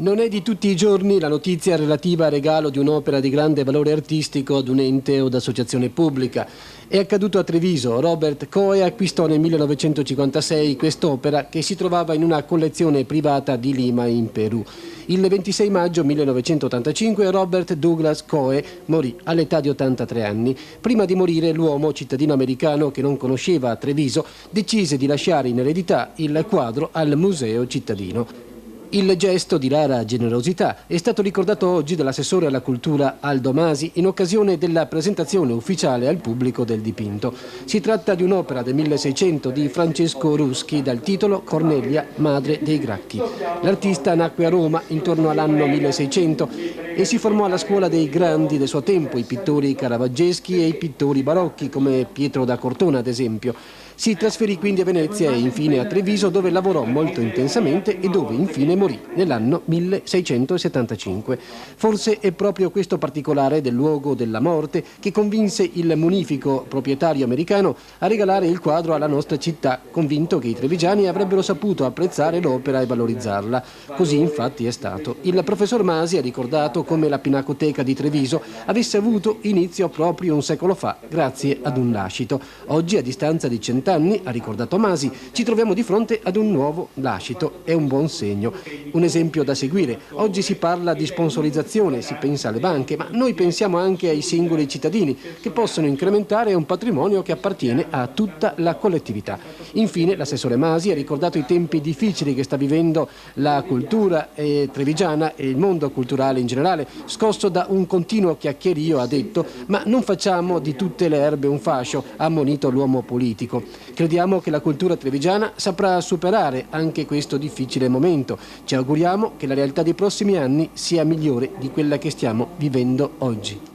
Non è di tutti i giorni la notizia relativa al regalo di un'opera di grande valore artistico ad un ente o ad associazione pubblica. È accaduto a Treviso. Robert Coe acquistò nel 1956 quest'opera che si trovava in una collezione privata di Lima in Perù. Il 26 maggio 1985 Robert Douglas Coe morì all'età di 83 anni. Prima di morire l'uomo, cittadino americano che non conosceva Treviso, decise di lasciare in eredità il quadro al Museo cittadino. Il gesto di rara generosità è stato ricordato oggi dall'assessore alla cultura Aldo Masi in occasione della presentazione ufficiale al pubblico del dipinto. Si tratta di un'opera del 1600 di Francesco Ruschi dal titolo Cornelia, madre dei Gracchi. L'artista nacque a Roma intorno all'anno 1600 e si formò alla scuola dei grandi del suo tempo, i pittori caravaggeschi e i pittori barocchi come Pietro da Cortona ad esempio. Si trasferì quindi a Venezia e infine a Treviso, dove lavorò molto intensamente e dove infine morì nell'anno 1675. Forse è proprio questo particolare del luogo della morte che convinse il munifico proprietario americano a regalare il quadro alla nostra città, convinto che i trevigiani avrebbero saputo apprezzare l'opera e valorizzarla. Così infatti è stato. Il professor Masi ha ricordato come la Pinacoteca di Treviso avesse avuto inizio proprio un secolo fa, grazie ad un lascito. Oggi, a distanza di 100 anni, ha ricordato Masi, ci troviamo di fronte ad un nuovo lascito. È un buon segno. Un esempio da seguire. Oggi si parla di sponsorizzazione, si pensa alle banche, ma noi pensiamo anche ai singoli cittadini che possono incrementare un patrimonio che appartiene a tutta la collettività. Infine, l'assessore Masi ha ricordato i tempi difficili che sta vivendo la cultura trevigiana e il mondo culturale in generale, scosso da un continuo chiacchierio, ha detto, ma non facciamo di tutte le erbe un fascio, ha ammonito l'uomo politico. Crediamo che la cultura trevigiana saprà superare anche questo difficile momento. Ci auguriamo che la realtà dei prossimi anni sia migliore di quella che stiamo vivendo oggi.